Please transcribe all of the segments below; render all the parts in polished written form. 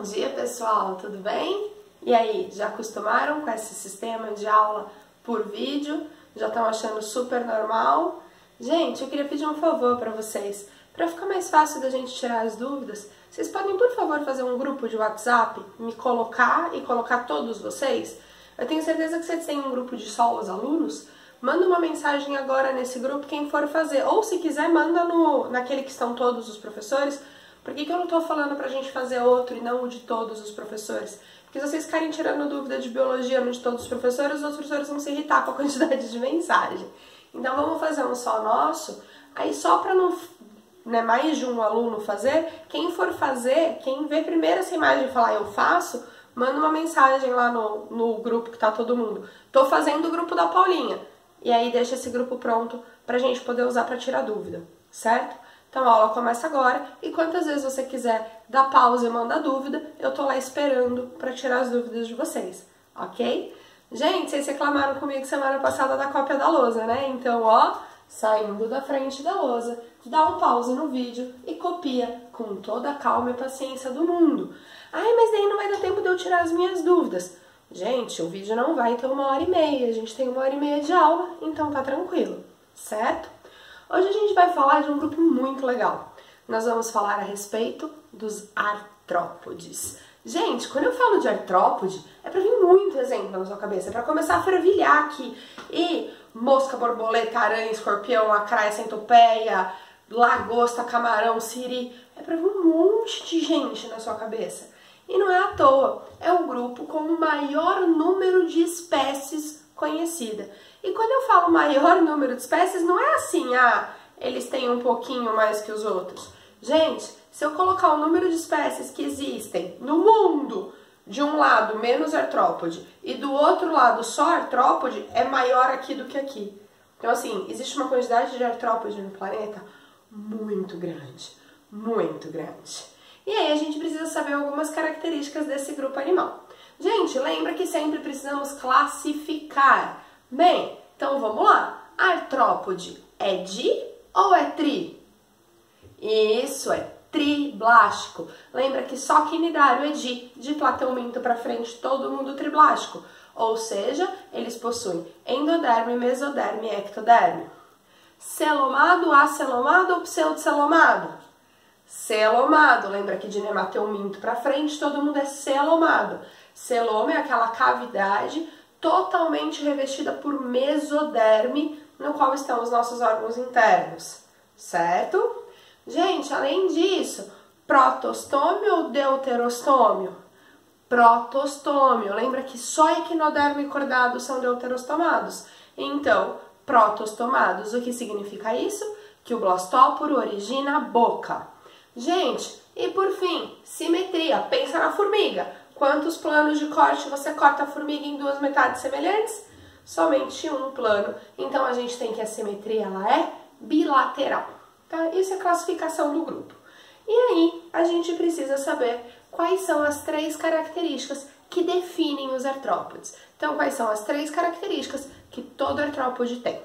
Bom dia, pessoal, tudo bem? E aí, já acostumaram com esse sistema de aula por vídeo? Já estão achando super normal? Gente, eu queria pedir um favor para vocês. Para ficar mais fácil da gente tirar as dúvidas, vocês podem, por favor, fazer um grupo de WhatsApp, me colocar e colocar todos vocês? Eu tenho certeza que vocês têm um grupo de só os alunos. Manda uma mensagem agora nesse grupo, quem for fazer. Ou, se quiser, manda naquele que estão todos os professores. Por que eu não estou falando pra gente fazer outro e não o de todos os professores? Porque se vocês ficarem tirando dúvida de biologia no de todos os outros professores vão se irritar com a quantidade de mensagem. Então vamos fazer um só nosso, aí só pra não mais de um aluno fazer, quem for fazer, quem vê primeiro essa imagem e falar eu faço, manda uma mensagem lá no grupo que tá todo mundo. Tô fazendo o grupo da Paulinha. E aí deixa esse grupo pronto pra gente poder usar pra tirar dúvida, certo? Então a aula começa agora e quantas vezes você quiser dar pausa e mandar dúvida, eu tô lá esperando para tirar as dúvidas de vocês, ok? Gente, vocês reclamaram comigo semana passada da cópia da lousa, né? Então, ó, saindo da frente da lousa, dá um pause no vídeo e copia com toda a calma e paciência do mundo. Ai, mas daí não vai dar tempo de eu tirar as minhas dúvidas. Gente, o vídeo não vai ter 1h30, a gente tem 1h30 de aula, então tá tranquilo, certo? Hoje a gente vai falar de um grupo muito legal. Nós vamos falar a respeito dos artrópodes. Gente, quando eu falo de artrópode, é pra vir muito exemplo na sua cabeça, é pra começar a fervilhar aqui. E mosca, borboleta, aranha, escorpião, acraia, centopeia, lagosta, camarão, siri. É pra vir um monte de gente na sua cabeça. E não é à toa, é o grupo com o maior número de espécies conhecida. E quando eu falo maior número de espécies, não é assim, eles têm um pouquinho mais que os outros. Gente, se eu colocar o número de espécies que existem no mundo, de um lado menos artrópode e do outro lado só artrópode, é maior aqui do que aqui. Então assim, existe uma quantidade de artrópode no planeta muito grande, muito grande. E aí a gente precisa saber algumas características desse grupo animal. Gente, lembra que sempre precisamos classificar. Bem, então vamos lá. Artrópode é di ou é tri? Isso, é triblástico. Lembra que só quinidário é de platão minto para frente, todo mundo triblástico. Ou seja, eles possuem endoderme, mesoderme e ectoderme. Celomado, acelomado ou pseudocelomado? Celomado. Lembra que de nemateuminto para frente, todo mundo é celomado. Celoma é aquela cavidade totalmente revestida por mesoderme, no qual estão os nossos órgãos internos, certo? Gente, além disso, protostômio ou deuterostômio? Protostômio. Lembra que só equinoderme e cordado são deuterostomados? Então, protostomados. O que significa isso? Que o blastóporo origina a boca. Gente, e por fim, simetria. Pensa na formiga. Quantos planos de corte você corta a formiga em duas metades semelhantes? Somente um plano. Então a gente tem que a simetria ela é bilateral. Tá? Isso é a classificação do grupo. E aí a gente precisa saber quais são as 3 características que definem os artrópodes. Então quais são as 3 características que todo artrópode tem?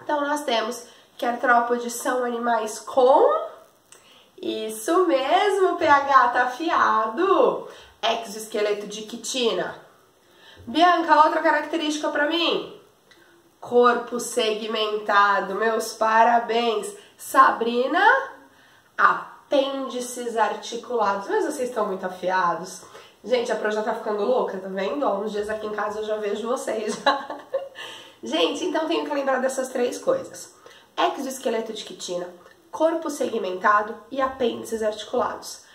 Então nós temos que artrópodes são animais com... Isso mesmo, PH, tá afiado! Exoesqueleto de quitina. Bianca, outra característica para mim? Corpo segmentado, meus parabéns. Sabrina, apêndices articulados. Mas vocês estão muito afiados. Gente, a Pro já tá ficando louca, tá vendo? Ó, uns dias aqui em casa eu já vejo vocês. Gente, então tenho que lembrar dessas 3 coisas. Exoesqueleto de quitina, corpo segmentado e apêndices articulados.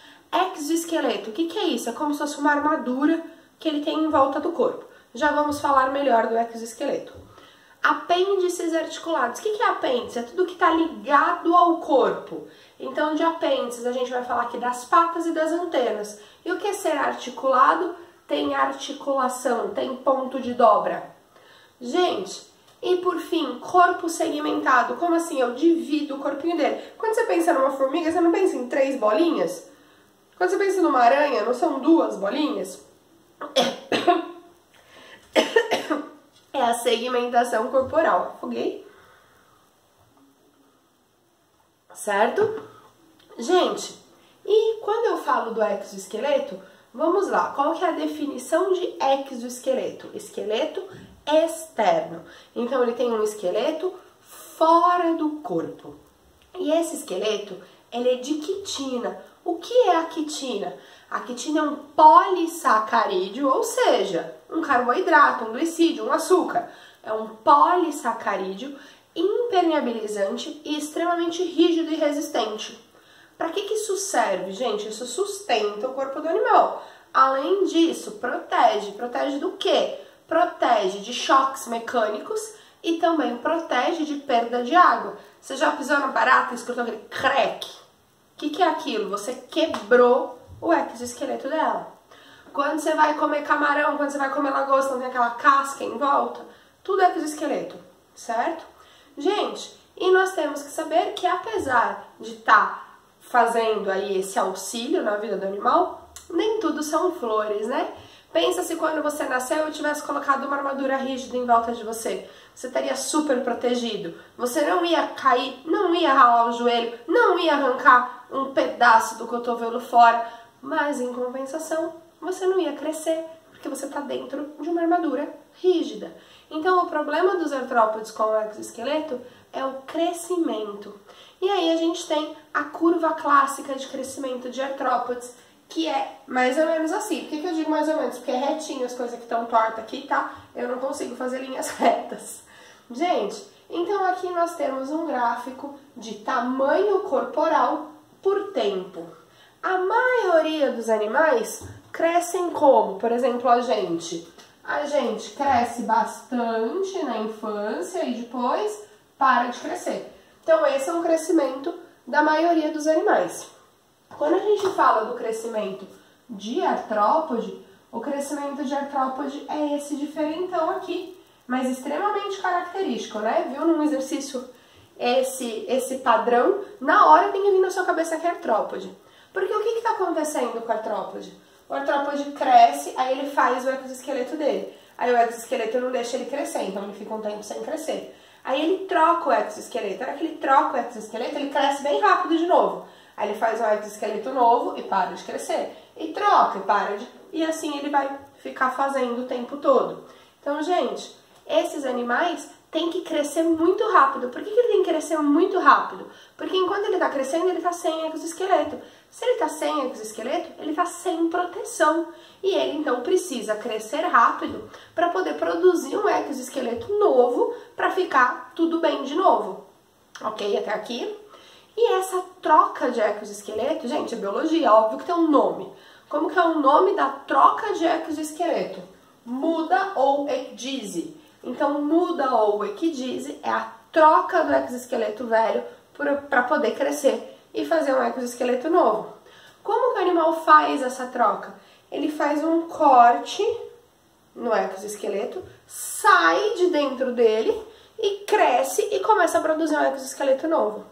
Exoesqueleto, o que é isso? É como se fosse uma armadura que ele tem em volta do corpo. Já vamos falar melhor do exoesqueleto. Apêndices articulados. O que é apêndice? É tudo que está ligado ao corpo. Então, de apêndices, a gente vai falar aqui das patas e das antenas. E o que é ser articulado? Tem articulação, tem ponto de dobra. Gente, e por fim, corpo segmentado. Como assim? Eu divido o corpinho dele. Quando você pensa numa formiga, você não pensa em 3 bolinhas? Quando você pensa numa aranha, não são 2 bolinhas? É a segmentação corporal. Afoguei? Certo? Gente, E quando eu falo do exoesqueleto, vamos lá, qual que é a definição de exoesqueleto? Esqueleto externo. Então ele tem um esqueleto fora do corpo. E esse esqueleto, ele é de quitina. O que é a quitina? A quitina é um polissacarídeo, ou seja, um carboidrato, um glicídio, um açúcar. É um polissacarídeo impermeabilizante e extremamente rígido e resistente. Para que isso serve, gente? Isso sustenta o corpo do animal. Além disso, protege. Protege do quê? Protege de choques mecânicos e também protege de perda de água. Você já pisou na barata e escutou aquele crack? O que é aquilo? Você quebrou o exoesqueleto dela. Quando você vai comer camarão, quando você vai comer lagosta, não tem aquela casca em volta? Tudo é exoesqueleto, certo? Gente, e nós temos que saber que apesar de estar fazendo aí esse auxílio na vida do animal, nem tudo são flores, né? Pensa se quando você nasceu eu tivesse colocado uma armadura rígida em volta de você. Você estaria super protegido. Você não ia cair, não ia ralar o joelho, não ia arrancar um pedaço do cotovelo fora. Mas em compensação, você não ia crescer, porque você está dentro de uma armadura rígida. Então o problema dos artrópodes com o exoesqueleto é o crescimento. E aí a gente tem a curva clássica de crescimento de artrópodes, que é mais ou menos assim. Por que eu digo mais ou menos? Porque é retinho as coisas que estão tortas aqui, tá? Eu não consigo fazer linhas retas. Gente, então aqui nós temos um gráfico de tamanho corporal por tempo. A maioria dos animais crescem como? Por exemplo, a gente cresce bastante na infância e depois para de crescer. Então esse é um crescimento da maioria dos animais. Quando a gente fala do crescimento de artrópode, o crescimento de artrópode é esse diferentão aqui, mas extremamente característico, né? Viu num exercício esse padrão, na hora tem que vir na sua cabeça que é artrópode. Porque o que está acontecendo com o artrópode? O artrópode cresce, aí ele faz o exoesqueleto dele. Aí o exoesqueleto não deixa ele crescer, então ele fica um tempo sem crescer. Aí ele troca o exoesqueleto. Na hora que ele troca o exoesqueleto, ele cresce bem rápido de novo. Aí ele faz um exoesqueleto novo e para de crescer. E troca e para de... E assim ele vai ficar fazendo o tempo todo. Então, gente, esses animais têm que crescer muito rápido. Por que ele tem que crescer muito rápido? Porque enquanto ele está crescendo, ele está sem exoesqueleto. Se ele está sem exoesqueleto, ele está sem proteção. E ele, então, precisa crescer rápido para poder produzir um exoesqueleto novo para ficar tudo bem de novo. Ok? Até aqui? E essa troca de exoesqueleto, gente, é biologia, óbvio que tem um nome. Como que é o nome da troca de exoesqueleto? Muda ou ecdise. Então, muda ou ecdise é a troca do exoesqueleto velho para poder crescer e fazer um exoesqueleto novo. Como que o animal faz essa troca? Ele faz um corte no exoesqueleto, sai de dentro dele e cresce e começa a produzir um exoesqueleto novo.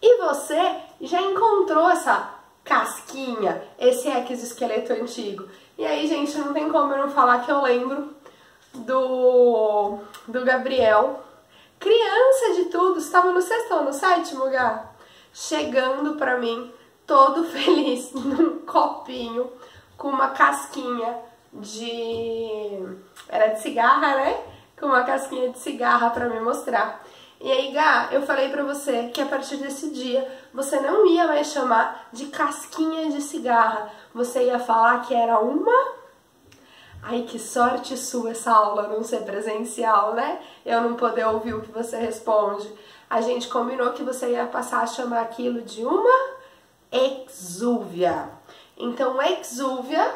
E você já encontrou essa casquinha, esse exoesqueleto antigo. E aí, gente, não tem como eu não falar que eu lembro do Gabriel, criança de tudo, estava no sexto ou no sétimo, Gá? Chegando pra mim, todo feliz, num copinho, com uma casquinha era de cigarra, né? Com uma casquinha de cigarra pra me mostrar. E aí, Gá, eu falei pra você que a partir desse dia você não ia mais chamar de casquinha de cigarra. Você ia falar que era uma... Ai, que sorte sua essa aula não ser presencial, né? Eu não poder ouvir o que você responde. A gente combinou que você ia passar a chamar aquilo de uma exúvia. Então, exúvia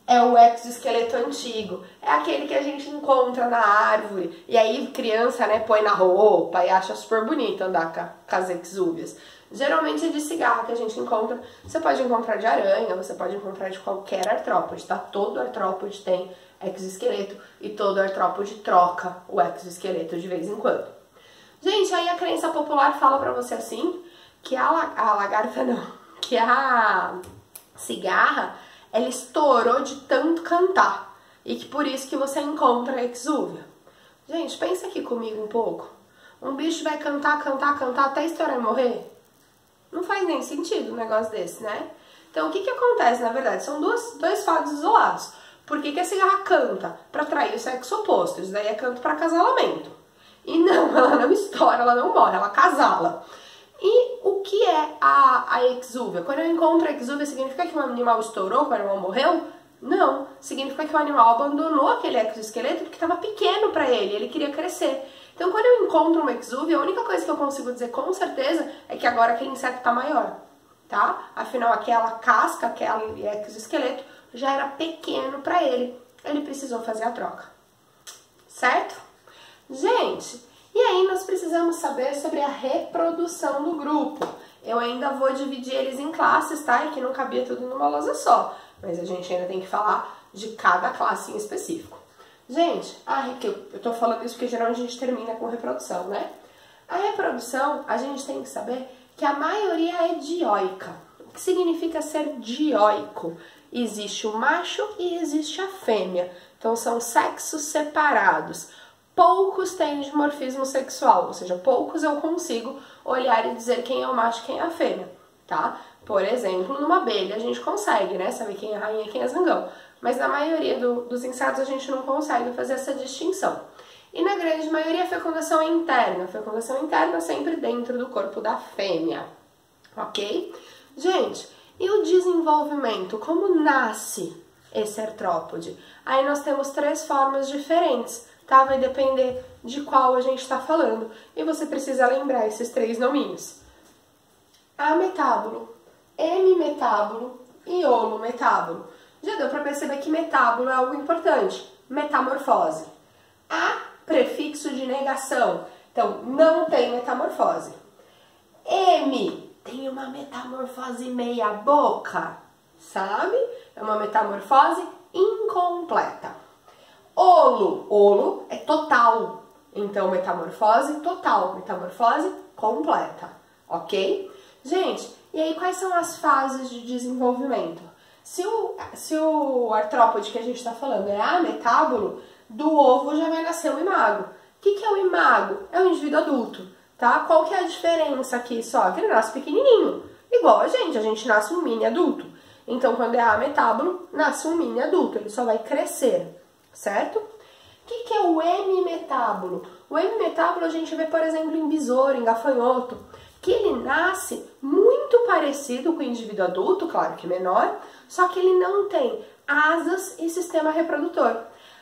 é o exoesqueleto antigo. É aquele que a gente encontra na árvore. E aí, criança, né, põe na roupa e acha super bonito andar com as exúvias. Geralmente é de cigarra que a gente encontra. Você pode encontrar de aranha, você pode encontrar de qualquer artrópode, tá? Todo artrópode tem exoesqueleto e todo artrópode troca o exoesqueleto de vez em quando. Gente, aí a crença popular fala pra você assim, que a lagarta não, que a cigarra, ela estourou de tanto cantar. E que por isso que você encontra a exúvia. Gente, pensa aqui comigo um pouco. Um bicho vai cantar, cantar, cantar até estourar e morrer? Não faz nem sentido um negócio desse, né? Então, o que que acontece, na verdade? São dois fatos isolados. Por que que a cigarra canta? Para atrair o sexo oposto. Isso daí é canto para acasalamento. E não, ela não estoura, ela não morre, ela acasala. E o que é a exúvia? Quando eu encontro a exúvia, significa que o animal estourou, que o animal morreu? Não, significa que o animal abandonou aquele exoesqueleto porque estava pequeno para ele queria crescer. Então, quando eu encontro uma exúvia, a única coisa que eu consigo dizer com certeza é que agora aquele inseto está maior, tá? Afinal, aquela casca, aquele exoesqueleto já era pequeno para ele precisou fazer a troca, certo? Gente, e aí nós precisamos saber sobre a reprodução do grupo. Eu ainda vou dividir eles em classes, tá? E que não cabia tudo numa lousa só. Mas a gente ainda tem que falar de cada classe em específico. Gente, eu tô falando isso porque geralmente a gente termina com reprodução, né? A reprodução, a gente tem que saber que a maioria é dioica. O que significa ser dioico? Existe o macho e existe a fêmea. Então são sexos separados. Poucos têm dimorfismo sexual, ou seja, poucos eu consigo olhar e dizer quem é o macho e quem é a fêmea, tá? Por exemplo, numa abelha a gente consegue, né, saber quem é rainha e quem é zangão, mas na maioria dos insetos a gente não consegue fazer essa distinção. E na grande maioria a fecundação é interna, a fecundação interna sempre dentro do corpo da fêmea, ok? Gente, e o desenvolvimento, como nasce esse artrópode? Aí nós temos 3 formas diferentes, tá? Vai depender de qual a gente está falando. E você precisa lembrar esses 3 nominhos. Ametábulo, hemimetábulo e holometábulo. Já deu para perceber que metábulo é algo importante. Metamorfose. A, prefixo de negação. Então, não tem metamorfose. Hemi, tem uma metamorfose meia boca, sabe? É uma metamorfose incompleta. Olo é total, então metamorfose total, metamorfose completa, ok? Gente, e aí quais são as fases de desenvolvimento? Se o artrópode que a gente está falando é ametábulo, do ovo já vai nascer o imago. O que é o imago? É o indivíduo adulto, tá? Qual que é a diferença aqui só? Que ele nasce pequenininho, igual a gente nasce um mini adulto. Então, quando é ametábulo, nasce um mini adulto, ele só vai crescer. Certo? O que é o hemimetábulo? O hemimetábulo a gente vê, por exemplo, em besouro, em gafanhoto, que ele nasce muito parecido com o indivíduo adulto, claro que menor, só que ele não tem asas e sistema reprodutor.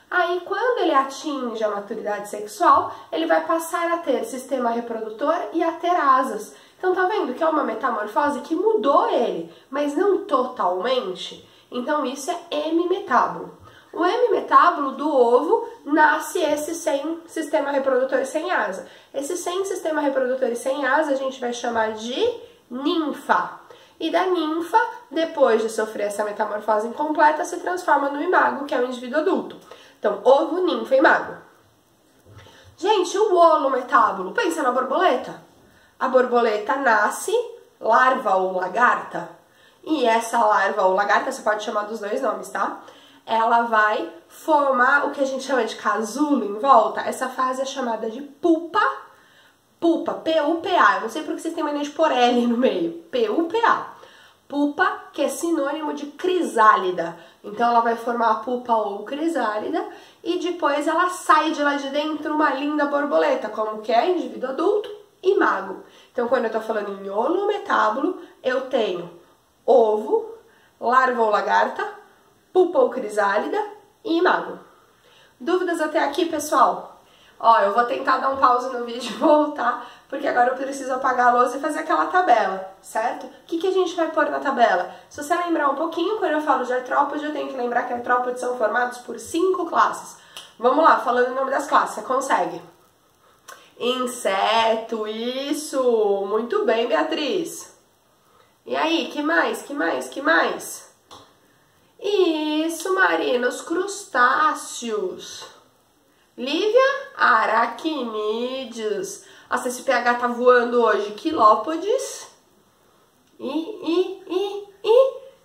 Aí, quando ele atinge a maturidade sexual, ele vai passar a ter sistema reprodutor e a ter asas. Então, tá vendo que é uma metamorfose que mudou ele, mas não totalmente? Então, isso é hemimetábulo. O hemimetábulo do ovo nasce esse sem sistema reprodutor e sem asa. Esse sem sistema reprodutor e sem asa a gente vai chamar de ninfa. E da ninfa, depois de sofrer essa metamorfose incompleta, se transforma no imago, que é o indivíduo adulto. Então, ovo, ninfa e imago. Gente, o holometábulo, pensa na borboleta. A borboleta nasce larva ou lagarta. E essa larva ou lagarta, você pode chamar dos 2 nomes, tá? Ela vai formar o que a gente chama de casulo em volta. Essa fase é chamada de pupa. Pupa, P-U-P-A. Eu não sei porque vocês têm mania de pôr L no meio. P-U-P-A. Pupa, que é sinônimo de crisálida. Então ela vai formar a pupa ou crisálida e depois ela sai de lá de dentro uma linda borboleta, como que é indivíduo adulto e imago. Então quando eu tô falando em holometábulo, eu tenho ovo, larva ou lagarta, pupa ou crisálida e imago. Dúvidas até aqui, pessoal? Ó, eu vou tentar dar um pause no vídeo e voltar, porque agora eu preciso apagar a lousa e fazer aquela tabela, certo? O que a gente vai pôr na tabela? Se você lembrar um pouquinho, quando eu falo de artrópode, eu tenho que lembrar que artrópodes são formados por 5 classes. Vamos lá, falando o nome das classes, você consegue? Inseto, isso! Muito bem, Beatriz! E aí, que mais? Isso, Marina, os crustáceos. Lívia, aracnídeos. Nossa, esse pH tá voando hoje. Quilópodes e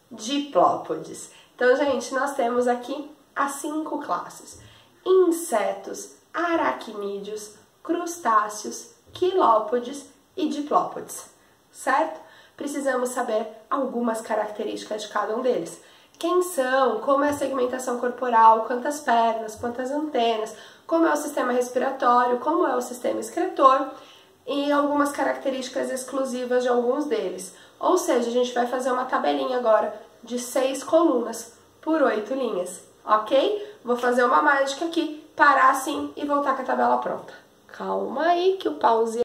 diplópodes. Então, gente, nós temos aqui as 5 classes. Insetos, aracnídeos, crustáceos, quilópodes e diplópodes, certo? precisamos saber algumas características de cada um deles. Quem são, como é a segmentação corporal, quantas pernas, quantas antenas, como é o sistema respiratório, como é o sistema excretor e algumas características exclusivas de alguns deles. Ou seja, a gente vai fazer uma tabelinha agora de 6 colunas por 8 linhas, ok? Vou fazer uma mágica aqui, parar assim e voltar com a tabela pronta. Calma aí que o pause